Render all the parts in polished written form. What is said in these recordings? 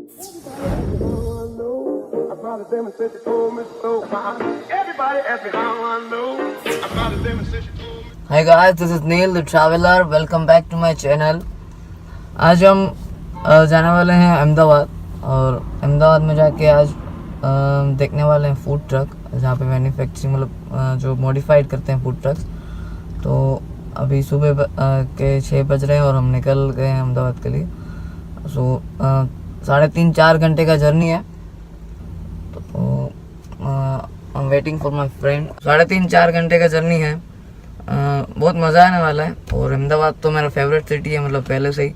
Hi guys, this is Neil the Traveler. Welcome back to my channel. आज हम जाने वाले हैं अहमदाबाद और अहमदाबाद में जाके आज देखने वाले हैं फूड ट्रक जहाँ पे मैन्युफैक्चरिंग मतलब जो मॉडिफाइड करते हैं फूड ट्रक्स। तो अभी सुबह के 6 बज रहे हैं और हम निकल गए हैं अहमदाबाद के लिए। सो 3.5-4 घंटे का जर्नी है। तो I am waiting for my friend. 3.5-4 घंटे का जर्नी है। बहुत मज़ा आने वाला है और अहमदाबाद तो मेरा फेवरेट सिटी है मतलब पहले से ही।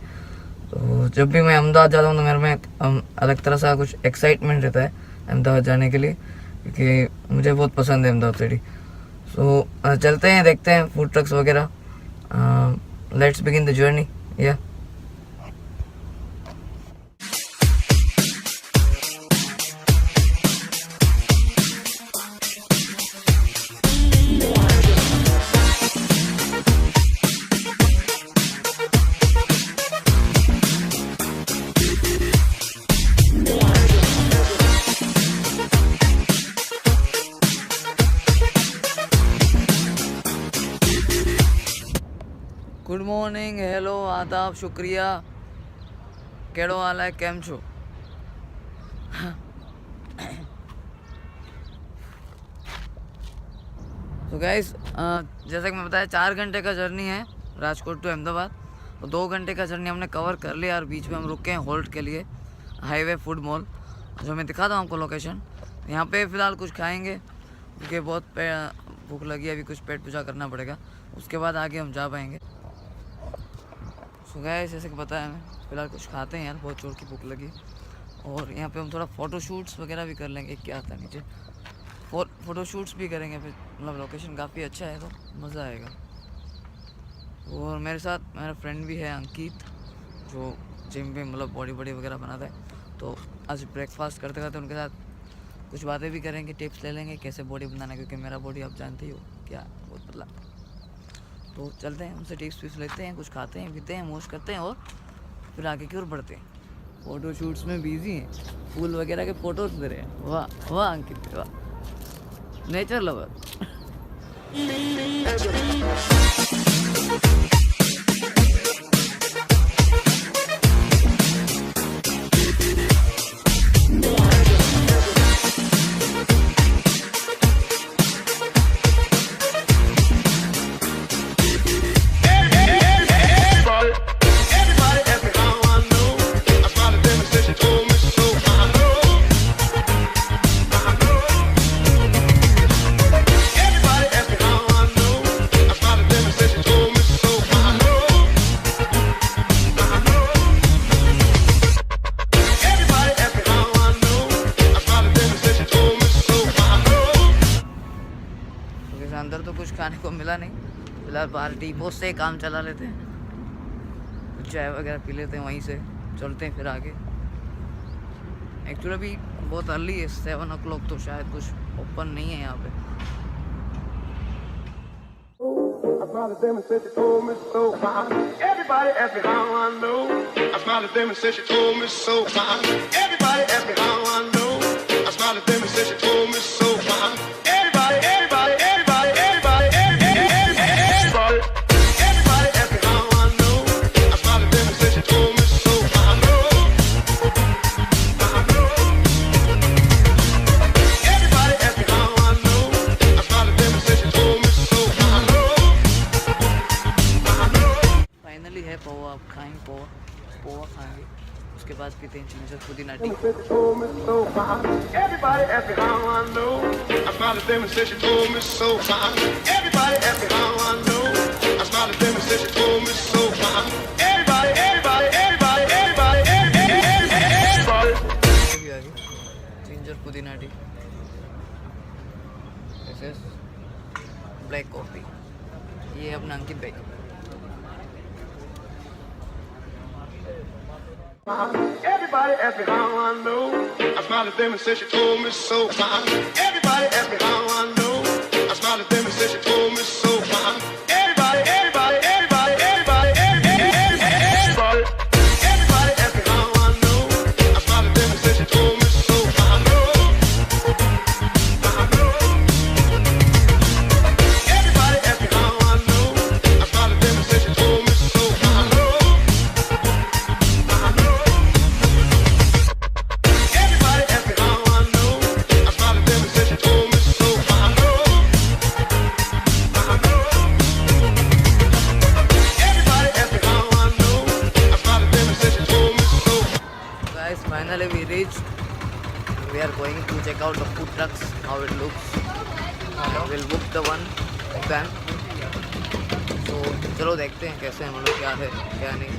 तो जब भी मैं अहमदाबाद जाता हूँ तो मेरे में अलग तरह सा कुछ एक्साइटमेंट रहता है अहमदाबाद जाने के लिए, क्योंकि मुझे बहुत पसंद है अहमदाबाद सिटी। सो चलते हैं, देखते हैं फूड ट्रक्स वगैरह। Let's begin the journey. या गुड मॉर्निंग, हेलो, आदाब, शुक्रिया, केड़ो हाल है, केम छो। तो गाइस जैसा कि मैं बताया 4 घंटे का जर्नी है राजकोट टू अहमदाबाद। तो 2 घंटे का जर्नी हमने कवर कर लिया और बीच में हम रुके हैं होल्ट के लिए हाईवे फूड मॉल, जो मैं दिखाता हूँ आपको लोकेशन। यहाँ पे फ़िलहाल कुछ खाएंगे क्योंकि बहुत भूख लगी है, अभी कुछ पेट पूजा करना पड़ेगा, उसके बाद आगे हम जा पाएंगे। सो गाइस जैसे कि बताया मैं फ़िलहाल कुछ खाते हैं यार, बहुत जोर की भूख लगी। और यहाँ पे हम थोड़ा फ़ोटो शूट्स वगैरह भी कर लेंगे। क्या आता नीचे फ़ोटो शूट्स भी करेंगे फिर, मतलब लोकेशन काफ़ी अच्छा है तो मज़ा आएगा। और मेरे साथ मेरा फ्रेंड भी है अंकित, जो जिम में मतलब बॉडी वगैरह बनाता है। तो आज ब्रेकफास्ट करते करते उनके साथ कुछ बातें भी करेंगे, टिप्स ले लेंगे कैसे बॉडी बनाना, क्योंकि मेरा बॉडी आप जानते ही हो क्या बहुत पतला। तो चलते हैं उनसे टिप्स लेते हैं, कुछ खाते हैं, पीते हैं, मौज करते हैं और फिर आगे की ओर बढ़ते हैं। फ़ोटो शूट्स में बिजी हैं, फूल वगैरह के फ़ोटोज़ दे रहे हैं। वाह वाह अंकित वाह, नेचर लवर। अंदर तो कुछ खाने को मिला नहीं, फिलहाल बाहर टी पोस्ट से काम चला लेते हैं, कुछ चाय वगैरह पी लेते हैं, वहीं से चलते हैं फिर आगे। एक्चुअली अभी बहुत अर्ली है, 7 o'clock, तो शायद कुछ ओपन नहीं है यहाँ पे। पोहा खाएंगे, पोहा खाएंगे, उसके बाद पीते हैं जिंजर पुदीना टी। जिंजर पुदीना टी, ब्लैक कॉफ़ी, ये अपना अंकित भाई। Everybody ask me how I know. I smiled at them and said she told me so. Everybody ask me how I know. I smiled at them and said she told me so. Everybody ask me how I know. I smiled at them guys, finally we reached. We are going to check out the food trucks, how it looks. We'll book the one of them. So चलो देखते हैं कैसे हम लोग क्या है क्या नहीं.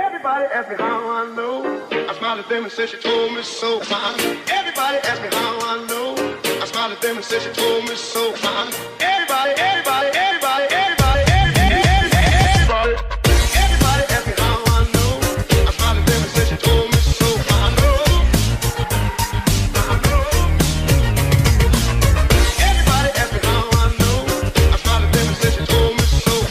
Everybody ask me how I know. I smile at them and say she told me so. Everybody ask me how I know. I smile at them and say she told me so. Everybody, everybody, everybody, everybody, everybody, everybody ask me how I know. I smile at them and say she told me so. Everybody ask me how I know. I smile at them and say she told me so.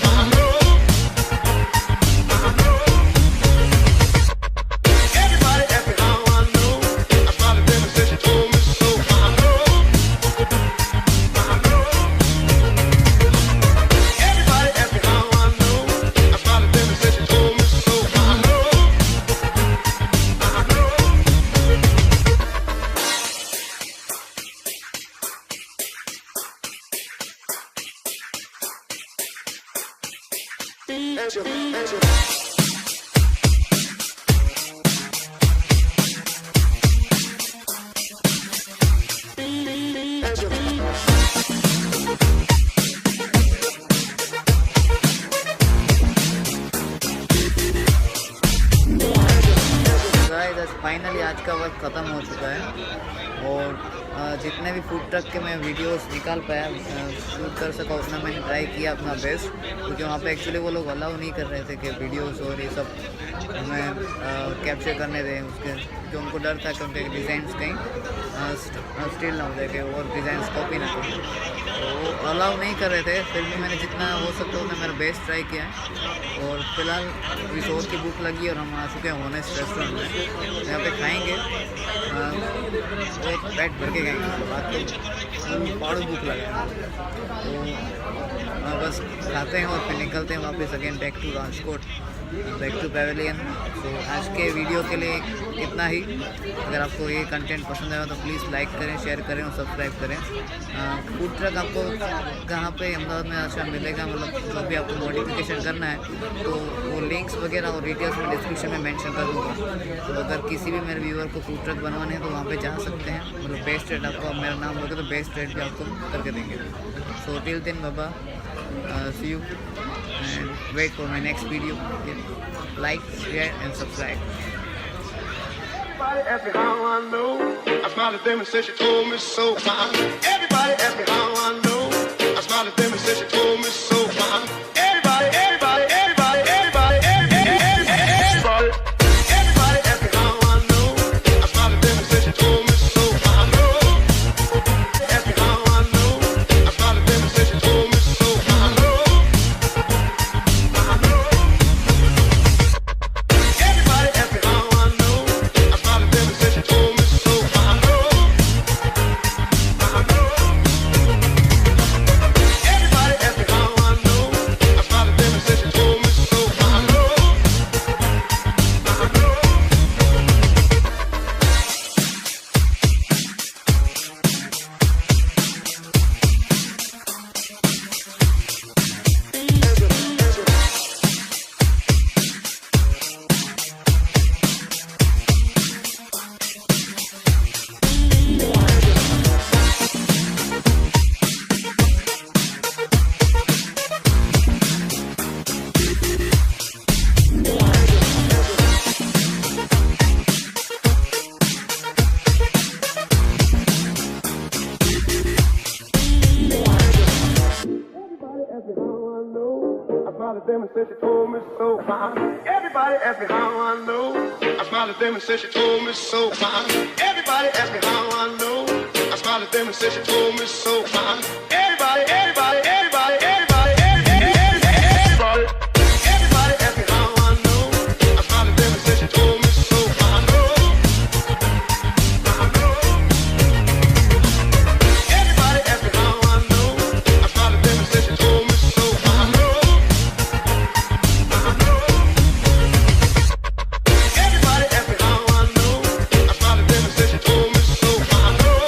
Finally आज का वक्त ख़त्म हो चुका है और जितने भी फूड ट्रक के मैं वीडियोस निकाल पाया शूट कर सका उतना मैंने ट्राई किया अपना बेस्ट, क्योंकि वहाँ पे एक्चुअली वो लोग अलाउ नहीं कर रहे थे कि वीडियोस और ये सब हमें कैप्चर करने दें उसके, जो उनको डर था कि उनके डिज़ाइंस कहीं स्टील ना हो जाए कि और डिज़ाइंस कॉपी ना करें, तो वो अलाउ नहीं कर रहे थे. फिर भी मैंने जितना हो सकता उतना मेरा बेस्ट ट्राई किया है और फिलहाल रिसोर्ट की भूख लगी और हम आ चुके हैं होनेस्ट रेस्टोरेंट में. यहाँ पे खाएंगे एक पेट भर के खाएंगे, बात तो पाड़ू भूख लगा है तो बस खाते हैं और फिर निकलते हैं वापस again back to Rajkot, back to pavilion. तो आज के वीडियो के लिए इतना ही. अगर आपको ये कंटेंट पसंद आया तो प्लीज़ लाइक करें, शेयर करें और सब्सक्राइब करें. फूड ट्रक आपको कहाँ पे अहमदाबाद में अच्छा मिलेगा, मतलब जो भी आपको मॉडिफिकेशन करना है तो वो लिंक्स वगैरह और डिटेल्स में डिस्क्रिप्शन में मेंशन कर दूँगा. तो अगर किसी भी मेरे व्यूअर को फूड ट्रक बनवाने हैं तो वहाँ पे जा सकते हैं. मतलब बेस्ट रेट आपको, मेरा नाम लोगे तो बेस्ट रेट भी आपको करके देंगे. सो टिल देन बाबा, see you and wait for my next video. Like, share and subscribe. Everybody ask me how I know. I smile at them and say she told me so. Everybody ask me how I know. I smile at them and say she told me so. Everybody, everybody, everybody, everybody, everybody, everybody ask me how I know. I smile at them and say she told me so. Ask me how I know. I smile at them and say she told me so. Everybody ask me how I know. I smile at them and say she told me so. Everybody ask smiled at them and said she told me so. Everybody asked me how I know. I smiled at them and said she told me so. Everybody asked me how I know. I smiled at them and said she told me so. Everybody, everybody, everybody, everybody, everybody, everybody asked me how I know. I smiled at them and said she told me so. I know. Everybody asked me how I know. I smiled at them and said she told me so. I know. Everybody asked me how I know. I smiled at them and said she told me so. I know.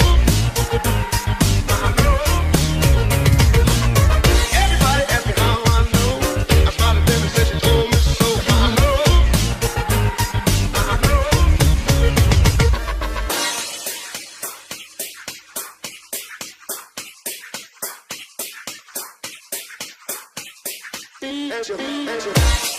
Everybody asked me how I know. I smiled at them and said she told me so. I know. Angel, angel.